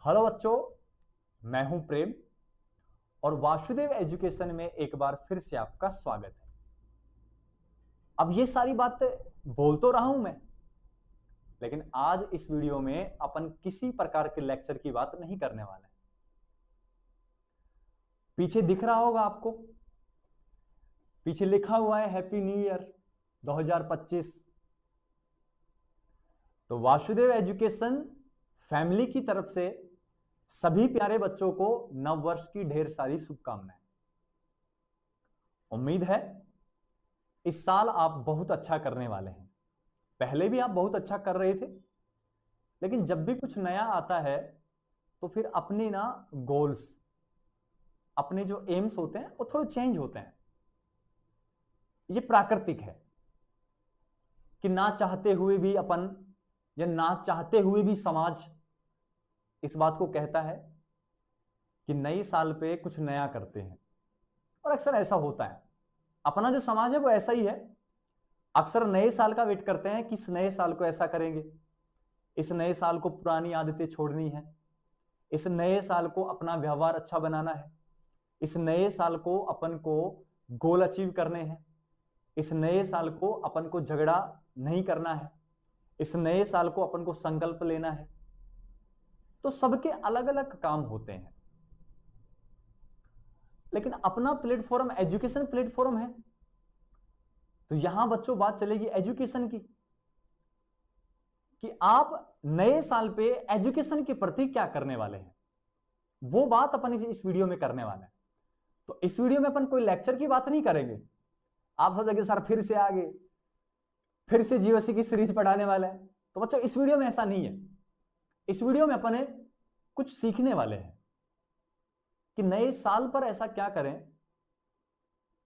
Hello बच्चों, मैं हूं प्रेम और वासुदेव एजुकेशन में एक बार फिर से आपका स्वागत है। अब ये सारी बातें बोल तो रहा हूं मैं, लेकिन आज इस वीडियो में अपन किसी प्रकार के लेक्चर की बात नहीं करने वाले हैं। पीछे दिख रहा होगा आपको, पीछे लिखा हुआ है हैप्पी न्यू ईयर 2025। तो वासुदेव एजुकेशन फैमिली की तरफ से सभी प्यारे बच्चों को नव वर्ष की ढेर सारी शुभकामनाएं। उम्मीद है इस साल आप बहुत अच्छा करने वाले हैं। पहले भी आप बहुत अच्छा कर रहे थे, लेकिन जब भी कुछ नया आता है तो फिर अपने गोल्स, अपने जो एम्स होते हैं वो थोड़े चेंज होते हैं। ये प्राकृतिक है कि ना चाहते हुए भी अपन या ना चाहते हुए भी समाज इस बात को कहता है कि नए साल पे कुछ नया करते हैं, और अक्सर ऐसा होता है। अपना जो समाज है वो ऐसा ही है, अक्सर नए साल का वेट करते हैं कि इस नए साल को ऐसा करेंगे, इस नए साल को पुरानी आदतें छोड़नी है, इस नए साल को अपना व्यवहार अच्छा बनाना है, इस नए साल को अपन को गोल अचीव करने हैं, इस नए साल को अपन को झगड़ा नहीं करना है, इस नए साल को अपन को संकल्प लेना है। तो सबके अलग अलग काम होते हैं, लेकिन अपना प्लेटफॉर्म एजुकेशन प्लेटफॉर्म है। तो यहां बच्चों बात चलेगी एजुकेशन की, कि आप नए साल पे एजुकेशन के प्रति क्या करने वाले हैं, वो बात अपन इस वीडियो में करने वाले हैं। तो इस वीडियो में अपन कोई लेक्चर की बात नहीं करेंगे। आप सोचेंगे सर फिर से आ गए, फिर से जीओसी की सीरीज पढ़ाने वाले हैं। तो बच्चों इस वीडियो में ऐसा नहीं है। इस वीडियो में अपन कुछ सीखने वाले हैं कि नए साल पर ऐसा क्या करें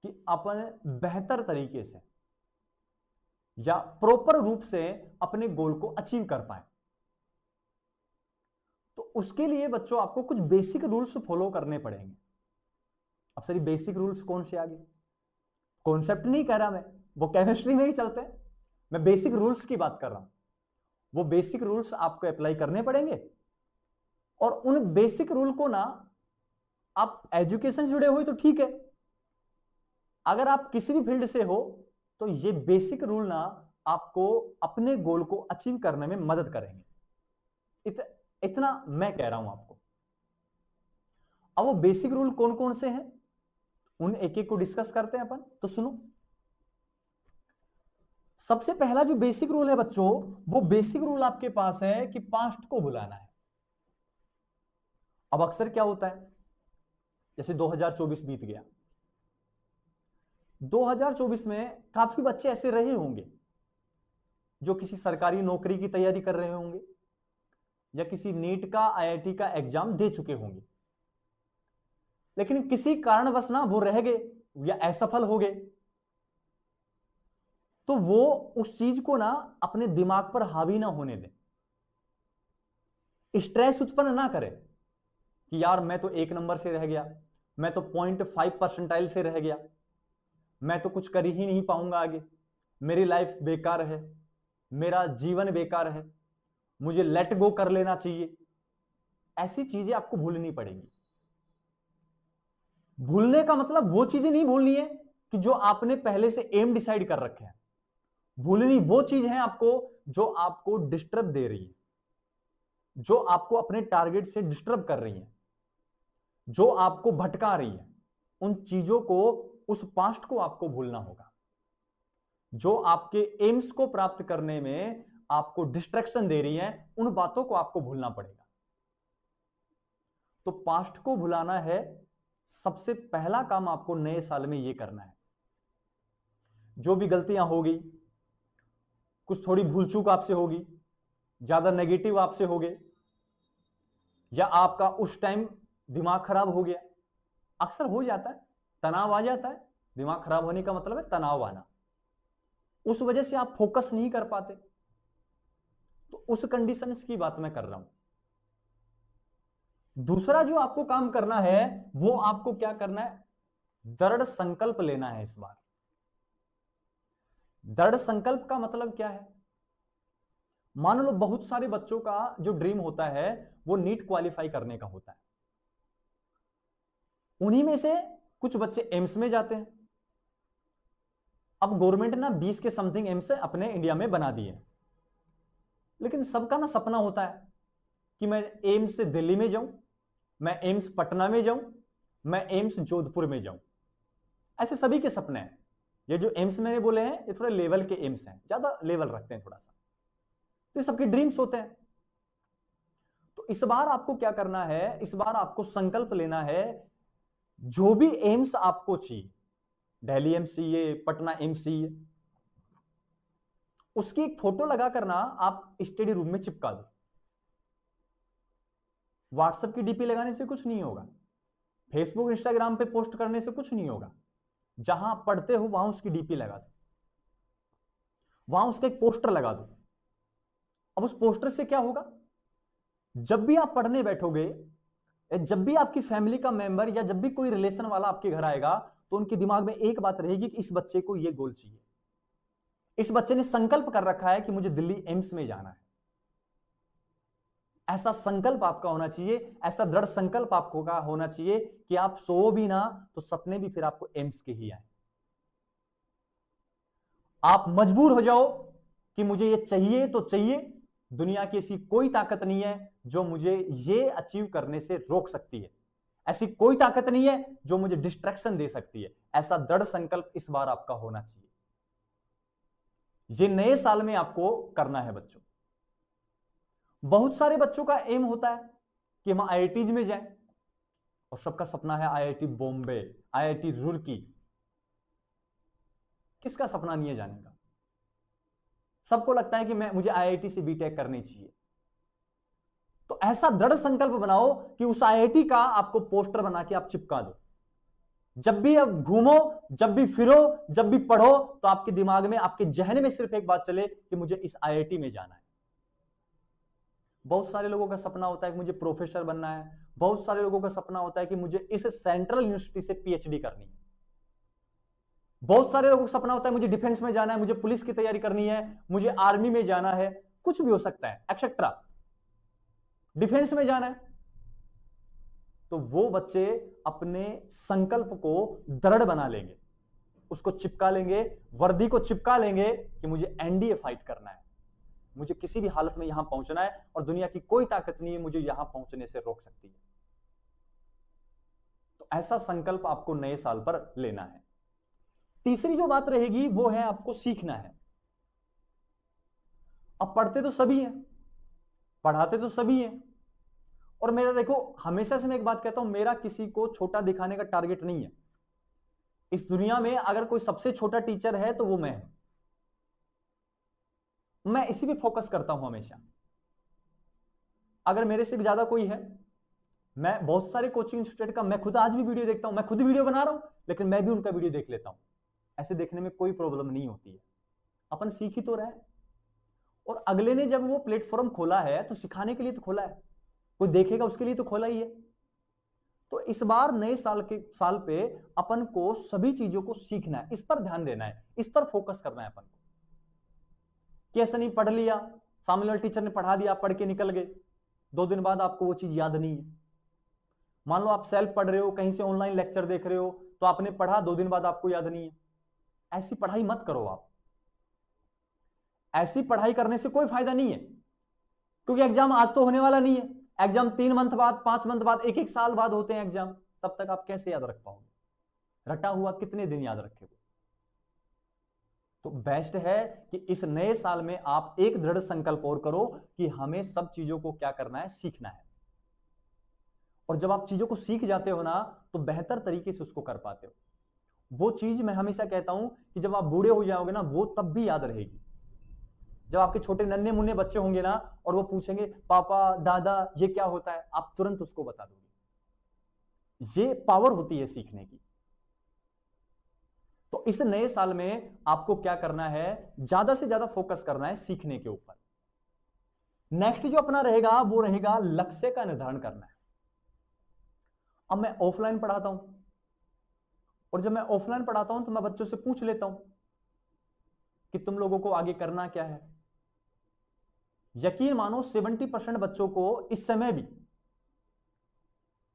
कि अपन बेहतर तरीके से या प्रॉपर रूप से अपने गोल को अचीव कर पाए। तो उसके लिए बच्चों आपको कुछ बेसिक रूल्स फॉलो करने पड़ेंगे। अब सर बेसिक रूल्स कौन से आ गए? कॉन्सेप्ट नहीं कह रहा मैं, वो केमिस्ट्री में ही चलते हैं। मैं बेसिक रूल्स की बात कर रहा हूं। वो बेसिक रूल्स आपको अप्लाई करने पड़ेंगे, और उन बेसिक रूल को आप एजुकेशन से जुड़े हुए तो ठीक है, अगर आप किसी भी फील्ड से हो तो ये बेसिक रूल आपको अपने गोल को अचीव करने में मदद करेंगे। इतना मैं कह रहा हूं आपको। अब वो बेसिक रूल कौन कौन से हैं, उन एक एक को डिस्कस करते हैं अपन। तो सुनो, सबसे पहला जो बेसिक रूल है बच्चों, वो बेसिक रूल आपके पास है कि पास्ट को भुलाना है। अब अक्सर क्या होता है, जैसे 2024 बीत गया, 2024 में काफी बच्चे ऐसे रहे होंगे जो किसी सरकारी नौकरी की तैयारी कर रहे होंगे या किसी नीट का आईआईटी का एग्जाम दे चुके होंगे, लेकिन किसी कारणवश वो रह गए या असफल हो गए। तो वो उस चीज को अपने दिमाग पर हावी ना होने दें, स्ट्रेस उत्पन्न ना करें कि यार मैं तो 1 नंबर से रह गया, मैं तो 0.5% से रह गया, मैं तो कुछ कर ही नहीं पाऊंगा आगे, मेरी लाइफ बेकार है, मेरा जीवन बेकार है, मुझे लेट गो कर लेना चाहिए। ऐसी चीजें आपको भूलनी पड़ेंगी। भूलने का मतलब वो चीजें नहीं भूलनी है कि जो आपने पहले से एम डिसाइड कर रखे हैं। भूलनी वो चीज है आपको जो आपको डिस्टर्ब दे रही है, जो आपको अपने टारगेट से डिस्टर्ब कर रही है, जो आपको भटका रही है। उन चीजों को, उस पास्ट को आपको भूलना होगा। जो आपके एम्स को प्राप्त करने में आपको डिस्ट्रैक्शन दे रही है, उन बातों को आपको भूलना पड़ेगा। तो पास्ट को भुलाना है सबसे पहला काम आपको नए साल में यह करना है। जो भी गलतियां होगी, कुछ थोड़ी भूल चूक आपसे होगी, ज्यादा नेगेटिव आपसे हो गए, या आपका उस टाइम दिमाग खराब हो गया, अक्सर हो जाता है, तनाव आ जाता है। दिमाग खराब होने का मतलब है तनाव आना, उस वजह से आप फोकस नहीं कर पाते। तो उस कंडीशंस की बात मैं कर रहा हूं। दूसरा जो आपको काम करना है, वो आपको क्या करना है, दृढ़ संकल्प लेना है इस बार। दृढ़ संकल्प का मतलब क्या है? मान लो बहुत सारे बच्चों का जो ड्रीम होता है वो नीट क्वालिफाई करने का होता है। उन्हीं में से कुछ बच्चे एम्स में जाते हैं। अब गवर्नमेंट ना 20 के समथिंग एम्स अपने इंडिया में बना दिए, लेकिन सबका ना सपना होता है कि मैं एम्स से दिल्ली में जाऊं, मैं एम्स पटना में जाऊं, मैं एम्स जोधपुर में जाऊं। ऐसे सभी के सपने हैं। ये जो एम्स मैंने बोले हैं ये थोड़े लेवल के एम्स हैं, ज्यादा लेवल रखते हैं थोड़ा सा, तो ये सबके ड्रीम्स होते हैं। तो इस बार आपको क्या करना है, इस बार आपको संकल्प लेना है, जो भी एम्स आपको चाहिए, दिल्ली एम्स चाहिए, पटना एम्स चाहिए, उसकी एक फोटो लगा करना आप स्टडी रूम में चिपका दो। व्हाट्सएप की डीपी लगाने से कुछ नहीं होगा, फेसबुक इंस्टाग्राम पे पोस्ट करने से कुछ नहीं होगा। जहां पढ़ते हो वहां उसकी डीपी लगा दो, वहां उसका एक पोस्टर लगा दो। अब उस पोस्टर से क्या होगा, जब भी आप पढ़ने बैठोगे, जब भी आपकी फैमिली का मेंबर या जब भी कोई रिलेशन वाला आपके घर आएगा, तो उनके दिमाग में एक बात रहेगी कि इस बच्चे को यह गोल चाहिए, इस बच्चे ने संकल्प कर रखा है कि मुझे दिल्ली एम्स में जाना है। ऐसा संकल्प आपका होना चाहिए, ऐसा दृढ़ संकल्प आपको का होना चाहिए कि आप सो भी ना तो सपने भी फिर आपको एम्स के ही आए। आप मजबूर हो जाओ कि मुझे ये चाहिए तो चाहिए, दुनिया की ऐसी कोई ताकत नहीं है जो मुझे ये अचीव करने से रोक सकती है, ऐसी कोई ताकत नहीं है जो मुझे डिस्ट्रैक्शन दे सकती है। ऐसा दृढ़ संकल्प इस बार आपका होना चाहिए। ये नए साल में आपको करना है बच्चों। बहुत सारे बच्चों का एम होता है कि हम आईआईटीज में जाएं, और सबका सपना है आईआईटी बॉम्बे, आईआईटी रुड़की। किसका सपना नहीं है जाने का? सबको लगता है कि मुझे आईआईटी से बीटेक करनी चाहिए। तो ऐसा दृढ़ संकल्प बनाओ कि उस आईआईटी का आपको पोस्टर बना के आप चिपका दो। जब भी आप घूमो, जब भी फिरो, जब भी पढ़ो, तो आपके दिमाग में, आपके जहन में सिर्फ एक बात चले कि मुझे इस आईआईटी में जाना है। बहुत सारे लोगों का सपना होता है कि मुझे प्रोफेसर बनना है, बहुत सारे लोगों का सपना होता है कि मुझे इस सेंट्रल यूनिवर्सिटी से पीएचडी करनी है, बहुत सारे लोगों का सपना होता है मुझे डिफेंस में जाना है, मुझे पुलिस की तैयारी करनी है, मुझे आर्मी में जाना है, कुछ भी हो सकता है एक्सेट्रा, डिफेंस में जाना है। तो वो बच्चे अपने संकल्प को दृढ़ बना लेंगे, उसको चिपका लेंगे, वर्दी को चिपका लेंगे कि मुझे एनडीए फाइट करना है, मुझे किसी भी हालत में यहां पहुंचना है और दुनिया की कोई ताकत नहीं है मुझे यहां पहुंचने से रोक सकती है। तो ऐसा संकल्प आपको नए साल पर लेना है। तीसरी जो बात रहेगी वो है आपको सीखना है। अब पढ़ते तो सभी हैं, पढ़ाते तो सभी हैं, और मेरा देखो हमेशा से मैं एक बात कहता हूं, मेरा किसी को छोटा दिखाने का टारगेट नहीं है। इस दुनिया में अगर कोई सबसे छोटा टीचर है तो वो मैं इसी पे फोकस करता हूं हमेशा। अगर मेरे से ज्यादा कोई है, मैं बहुत सारे कोचिंग इंस्टीट्यूट का मैं खुद आज भी वीडियो देखता हूं, मैं खुद वीडियो बना रहा हूं, लेकिन मैं भी उनका वीडियो देख लेता हूं। ऐसे देखने में कोई प्रॉब्लम नहीं होती है, अपन सीख ही तो रहे हैं। और अगले ने जब वो प्लेटफॉर्म खोला है तो सिखाने के लिए तो खोला है, कोई देखेगा उसके लिए तो खोला ही है। तो इस बार नए साल पे अपन को सभी चीजों को सीखना है, इस पर ध्यान देना है, इस पर फोकस करना है अपन को। कि ऐसा नहीं पढ़ लिया, सामने वाले टीचर ने पढ़ा दिया, पढ़ के निकल गए, 2 दिन बाद आपको वो चीज याद नहीं है। मान लो आप सेल्फ पढ़ रहे हो, कहीं से ऑनलाइन लेक्चर देख रहे हो, तो आपने पढ़ा, 2 दिन बाद आपको याद नहीं है। ऐसी पढ़ाई मत करो आप, ऐसी पढ़ाई करने से कोई फायदा नहीं है, क्योंकि एग्जाम आज तो होने वाला नहीं है। एग्जाम 3 मंथ बाद, 5 मंथ बाद, 1-1 साल बाद होते हैं एग्जाम। तब तक आप कैसे याद रख पाओगे? रटा हुआ कितने दिन याद रखेगे? तो बेस्ट है कि इस नए साल में आप एक दृढ़ संकल्प और करो कि हमें सब चीजों को क्या करना है, सीखना है। और जब आप चीजों को सीख जाते हो ना, तो बेहतर तरीके से उसको कर पाते हो। वो चीज मैं हमेशा कहता हूं कि जब आप बूढ़े हो जाओगे ना, वो तब भी याद रहेगी। जब आपके छोटे नन्हे मुन्ने बच्चे होंगे ना और वो पूछेंगे पापा दादा ये क्या होता है, आप तुरंत उसको बता दोगे। ये पावर होती है सीखने की। तो इस नए साल में आपको क्या करना है, ज्यादा से ज्यादा फोकस करना है सीखने के ऊपर। नेक्स्ट जो अपना रहेगा वो रहेगा लक्ष्य का निर्धारण करना है। अब मैं ऑफलाइन पढ़ाता हूं, और जब मैं ऑफलाइन पढ़ाता हूं तो मैं बच्चों से पूछ लेता हूं कि तुम लोगों को आगे करना क्या है। यकीन मानो 70% बच्चों को इस समय भी,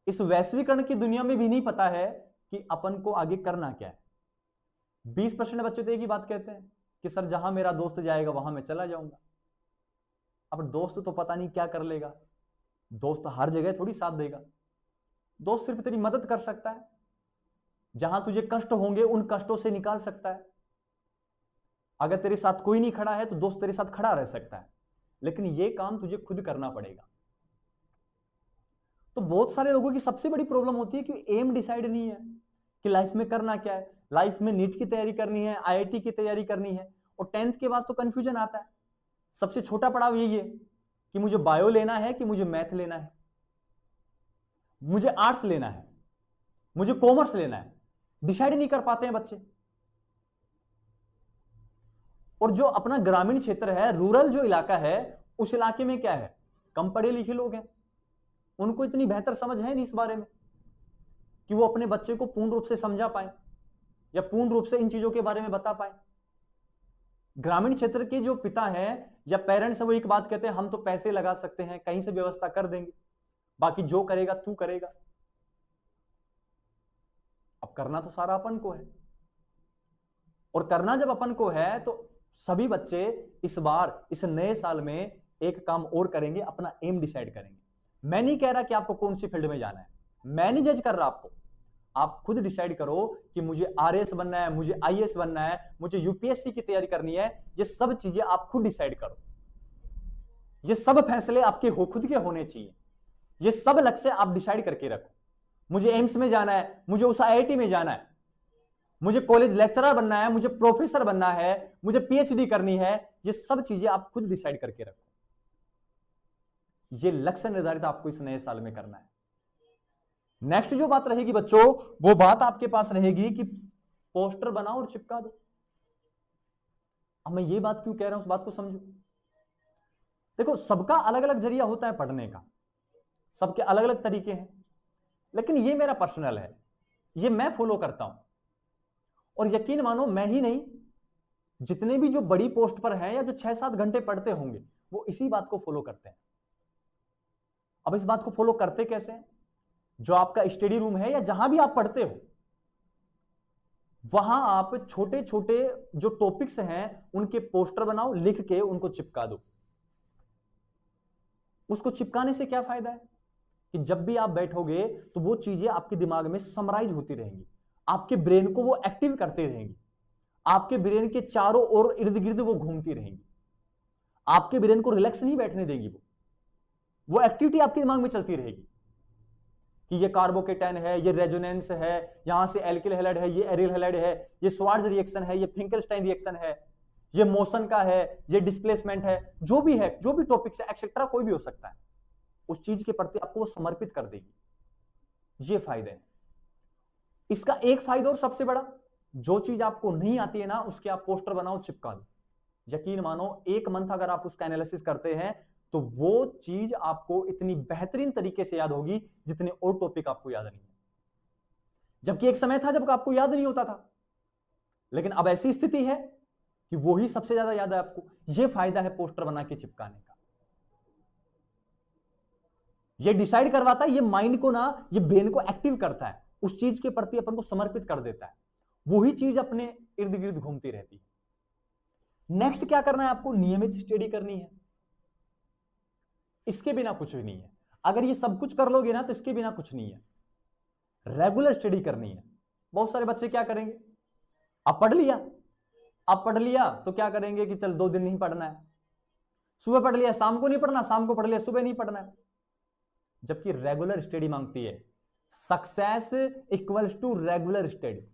इस वैश्वीकरण की दुनिया में भी नहीं पता है कि अपन को आगे करना क्या है। 20% बच्चे तो एक ही बात कहते हैं कि सर जहां मेरा दोस्त जाएगा वहां मैं चला जाऊंगा। अब दोस्त तो पता नहीं क्या कर लेगा, दोस्त हर जगह थोड़ी साथ देगा। दोस्त सिर्फ तेरी मदद कर सकता है, जहां तुझे कष्ट होंगे उन कष्टों से निकाल सकता है। अगर तेरे साथ कोई नहीं खड़ा है तो दोस्त तेरे साथ खड़ा रह सकता है, लेकिन यह काम तुझे खुद करना पड़ेगा। तो बहुत सारे लोगों की सबसे बड़ी प्रॉब्लम होती है कि एम डिसाइड नहीं है कि लाइफ में करना क्या है। लाइफ में नीट की तैयारी करनी है, आईआईटी की तैयारी करनी है, और 10th के बाद तो कंफ्यूजन आता है। सबसे छोटा पड़ाव यही है कि मुझे बायो लेना है कि मुझे मैथ लेना है, मुझे आर्ट्स लेना है, मुझे कॉमर्स लेना है। डिसाइड नहीं कर पाते हैं बच्चे। और जो अपना ग्रामीण क्षेत्र है, रूरल जो इलाका है, उस इलाके में क्या है, कम पढ़े लिखे लोग हैं, उनको इतनी बेहतर समझ है नहीं इस बारे में कि वो अपने बच्चे को पूर्ण रूप से समझा पाए या पूर्ण रूप से इन चीजों के बारे में बता पाए। ग्रामीण क्षेत्र के जो पिता हैं या पेरेंट्स हैं, वो एक बात कहते हैं, हम तो पैसे लगा सकते हैं, कहीं से व्यवस्था कर देंगे, बाकी जो करेगा तू करेगा। अब करना तो सारा अपन को है, और करना जब अपन को है तो सभी बच्चे इस बार, इस नए साल में एक काम और करेंगे, अपना एम डिसाइड करेंगे। मैं नहीं कह रहा कि आपको कौन सी फील्ड में जाना है, मैं नहीं जज कर रहा आपको। आप खुद डिसाइड करो कि मुझे आरएएस बनना है, मुझे आईएएस बनना है, मुझे यूपीएससी की तैयारी करनी है। ये सब चीजें आप खुद डिसाइड करो। ये सब फैसले आपके खुद के होने चाहिए। ये सब लक्ष्य आप डिसाइड करके रखो। मुझे एम्स में जाना है, मुझे उस आईआईटी में जाना है, मुझे कॉलेज लेक्चरर बनना है, मुझे प्रोफेसर बनना है, मुझे पीएचडी करनी है। ये सब चीजें आप खुद डिसाइड करके रखो। ये लक्ष्य निर्धारित आपको इस नए साल में करना है। नेक्स्ट जो बात रहेगी बच्चों, वो बात आपके पास रहेगी कि पोस्टर बनाओ और चिपका दो। अब मैं ये बात क्यों कह रहा हूं, उस बात को समझो। देखो, सबका अलग अलग जरिया होता है पढ़ने का, सबके अलग अलग तरीके हैं, लेकिन ये मेरा पर्सनल है, ये मैं फॉलो करता हूं। और यकीन मानो, मैं ही नहीं, जितने भी जो बड़ी पोस्ट पर हैं या जो 6-7 घंटे पढ़ते होंगे, वो इसी बात को फॉलो करते हैं। अब इस बात को फॉलो करते कैसे हैं? जो आपका स्टडी रूम है या जहां भी आप पढ़ते हो, वहां आप छोटे छोटे जो टॉपिक्स हैं उनके पोस्टर बनाओ, लिख के उनको चिपका दो। उसको चिपकाने से क्या फायदा है कि जब भी आप बैठोगे तो वो चीजें आपके दिमाग में समराइज होती रहेंगी, आपके ब्रेन को वो एक्टिव करते रहेंगी, आपके ब्रेन के चारों ओर इर्द गिर्द वो घूमती रहेंगी, आपके ब्रेन को रिलैक्स नहीं बैठने देगी। वो एक्टिविटी आपके दिमाग में चलती रहेगी कि ये कार्बोकेटाइन है, ये रेजोनेंस है, यहां से एल्किल हैलाइड है, ये एरिल हैलाइड है, ये स्वार्ज रिएक्शन है, ये फिंकलस्टाइन रिएक्शन है, ये मोशन का है, ये डिस्प्लेसमेंट है, जो भी है, जो भी टॉपिक्स है, एक्सेट्रा कोई भी हो सकता है, उस चीज के प्रति आपको वो समर्पित कर देगी। ये फायदे हैं। इसका एक फायदा और सबसे बड़ा, जो चीज आपको नहीं आती है ना, उसके आप पोस्टर बनाओ, चिपका दो। यकीन मानो, एक मंथ अगर आप उसका एनालिसिस करते हैं तो वो चीज आपको इतनी बेहतरीन तरीके से याद होगी जितने और टॉपिक आपको याद नहीं है। जबकि एक समय था जब आपको याद नहीं होता था, लेकिन अब ऐसी स्थिति है कि वो ही सबसे ज्यादा याद है आपको। ये फायदा है पोस्टर बना के चिपकाने का। ये डिसाइड करवाता है, ये माइंड को ना, ये ब्रेन को एक्टिव करता है, उस चीज के प्रति अपन को समर्पित कर देता है, वही चीज अपने इर्द गिर्द घूमती रहती है। नेक्स्ट क्या करना है आपको? नियमित स्टडी करनी है। इसके बिना कुछ भी नहीं है। अगर ये सब कुछ कर लोगे ना तो इसके बिना कुछ नहीं है। रेगुलर स्टडी करनी है। बहुत सारे बच्चे क्या करेंगे, अब पढ़ लिया तो क्या करेंगे कि चल 2 दिन नहीं पढ़ना है, सुबह पढ़ लिया शाम को नहीं पढ़ना, शाम को पढ़ लिया सुबह नहीं पढ़ना है। जबकि रेगुलर स्टडी मांगती है। Success equals to regular study.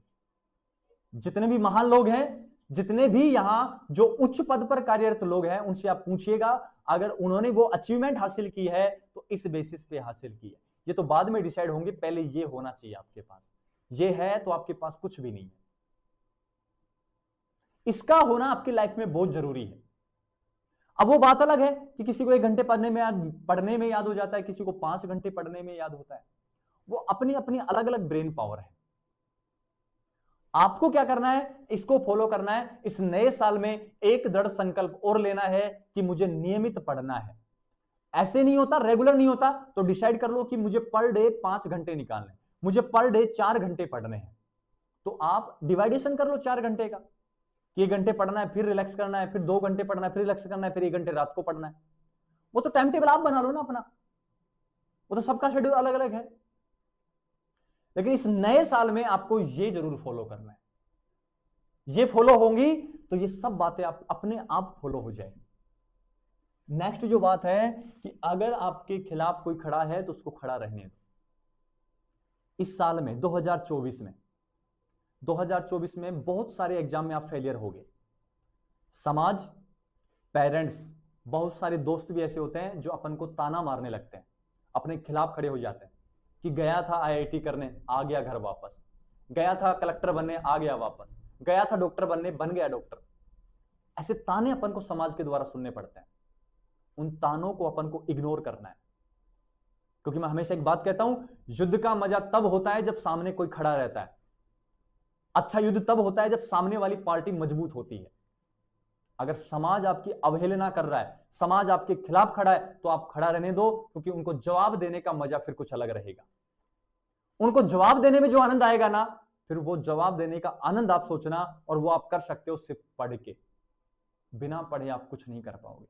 जितने भी महान लोग हैं, जितने भी यहां जो उच्च पद पर कार्यरत लोग हैं, उनसे आप पूछिएगा, अगर उन्होंने वो अचीवमेंट हासिल की है तो इस बेसिस पे हासिल की है। ये तो बाद में डिसाइड होंगे, पहले ये होना चाहिए आपके पास। ये है तो आपके पास कुछ भी नहीं है। इसका होना आपकी लाइफ में बहुत जरूरी है। अब वो बात अलग है कि किसी को 1 घंटे पढ़ने में याद हो जाता है, किसी को 5 घंटे पढ़ने में याद होता है। वो अपनी अपनी अलग अलग ब्रेन पावर है। आपको क्या करना है, इसको फॉलो करना है। इस नए साल में एक दृढ़ संकल्प और लेना है कि मुझे नियमित पढ़ना है। ऐसे नहीं होता, रेगुलर नहीं होता, तो डिसाइड कर लो कि मुझे पर डे 5 घंटे निकालने, मुझे पर डे 4 घंटे पढ़ने हैं। तो आप डिवाइडेशन कर लो 4 घंटे का, कि 1 घंटे पढ़ना है, फिर रिलैक्स करना है, फिर 2 घंटे पढ़ना है, फिर रिलैक्स करना है, फिर 1 घंटे रात को पढ़ना है। वो तो टाइम टेबल आप बना लो ना अपना, वो तो सबका शेड्यूल अलग अलग है। लेकिन इस नए साल में आपको ये जरूर फॉलो करना है। ये फॉलो होंगी तो ये सब बातें आप अपने आप फॉलो हो जाएंगी। नेक्स्ट जो बात है कि अगर आपके खिलाफ कोई खड़ा है तो उसको खड़ा रहने दो। इस साल में 2024 में बहुत सारे एग्जाम में आप फेलियर हो गए। समाज, पेरेंट्स, बहुत सारे दोस्त भी ऐसे होते हैं जो अपन को ताना मारने लगते हैं, अपने खिलाफ खड़े हो जाते हैं कि गया था आईआईटी करने, आ गया घर वापस, गया था कलेक्टर बनने, आ गया वापस, गया था डॉक्टर बनने, बन गया डॉक्टर। ऐसे ताने अपन को समाज के द्वारा सुनने पड़ते हैं। उन तानों को अपन को इग्नोर करना है, क्योंकि मैं हमेशा एक बात कहता हूं, युद्ध का मजा तब होता है जब सामने कोई खड़ा रहता है। अच्छा युद्ध तब होता है जब सामने वाली पार्टी मजबूत होती है। अगर समाज आपकी अवहेलना कर रहा है, समाज आपके खिलाफ खड़ा है, तो आप खड़ा रहने दो, क्योंकि उनको जवाब देने का मजा फिर कुछ अलग रहेगा। उनको जवाब देने में जो आनंद आएगा ना, फिर वो जवाब देने का आनंद आप सोचना, और वो आप कर सकते हो सिर्फ पढ़ के। बिना पढ़े आप कुछ नहीं कर पाओगे।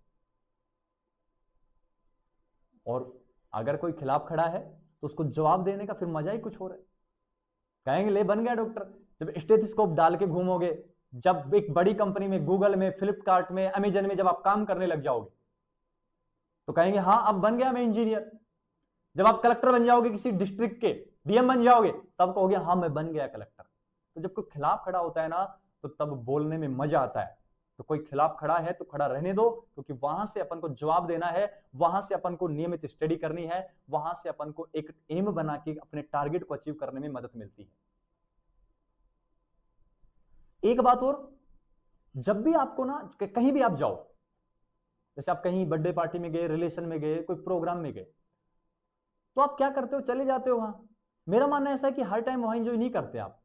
और अगर कोई खिलाफ खड़ा है तो उसको जवाब देने का फिर मजा ही कुछ हो रहा है। कहेंगे ले बन गया डॉक्टर। जब स्टेथोस्कोप डाल के घूमोगे, जब एक बड़ी कंपनी में, गूगल में, फ्लिपकार्ट में, अमेजन में जब आप काम करने लग जाओगे, तो कहेंगे हाँ अब बन गया मैं इंजीनियर। जब आप कलेक्टर बन जाओगे, किसी डिस्ट्रिक्ट के डीएम बन जाओगे, तब कहोगे हाँ मैं बन गया कलेक्टर। तो जब कोई खिलाफ खड़ा होता है ना, तो तब बोलने में मजा आता है। तो कोई खिलाफ खड़ा है तो खड़ा रहने दो, क्योंकि वहां से अपन को जवाब देना है, वहां से अपन को नियमित स्टडी करनी है, वहां से अपन को एक एम बना के अपने टारगेट को अचीव करने में मदद मिलती है। एक बात और, जब भी आपको ना कहीं भी आप जाओ, जैसे आप कहीं बर्थडे पार्टी में गए, रिलेशन में गए, कोई प्रोग्राम में गए, तो आप क्या करते हो, चले जाते हो वहां। मेरा मानना ऐसा है कि हर टाइम वहां एंजॉय नहीं करते आप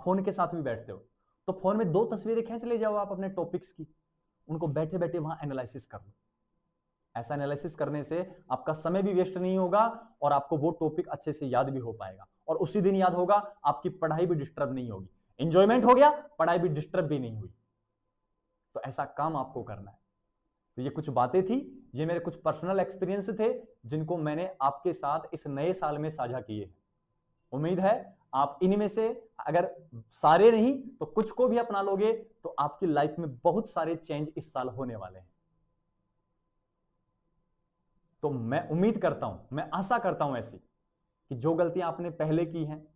फोन के साथ भी बैठते हो, तो फोन में 2 तस्वीरें खींच ले जाओ आप अपने टॉपिक्स की, उनको बैठे बैठे वहां एनालिसिस कर लो। ऐसा एनालिसिस करने से आपका समय भी वेस्ट नहीं होगा, और आपको वो टॉपिक अच्छे से याद भी हो पाएगा, और उसी दिन याद होगा, आपकी पढ़ाई भी डिस्टर्ब नहीं होगी। एंजॉयमेंट हो गया, पढ़ाई भी डिस्टर्ब भी नहीं हुई। तो ऐसा काम आपको करना है। तो ये कुछ बातें थी, ये मेरे कुछ पर्सनल एक्सपीरियंस थे, जिनको मैंने आपके साथ इस नए साल में साझा किए हैं। उम्मीद है आप इनमें से अगर सारे नहीं तो कुछ को भी अपना लोगे, तो आपकी लाइफ में बहुत सारे चेंज इस साल होने वाले हैं। तो मैं उम्मीद करता हूं, मैं आशा करता हूं ऐसी, कि जो गलतियां आपने पहले की हैं,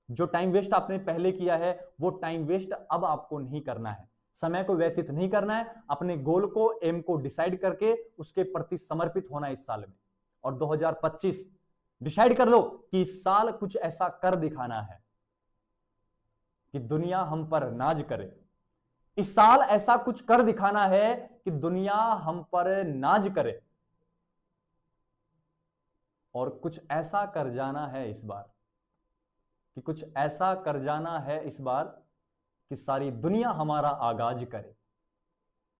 जो टाइम वेस्ट आपने पहले किया है, वो टाइम वेस्ट अब आपको नहीं करना है। समय को व्यतीत नहीं करना है, अपने गोल को, एम को डिसाइड करके उसके प्रति समर्पित होना इस साल में। और 2025 डिसाइड कर लो कि इस साल कुछ ऐसा कर दिखाना है कि दुनिया हम पर नाज करे। इस साल ऐसा कुछ कर दिखाना है कि दुनिया हम पर नाज करे, और कुछ ऐसा कर जाना है इस बार, कि कुछ ऐसा कर जाना है इस बार कि सारी दुनिया हमारा आगाज करे।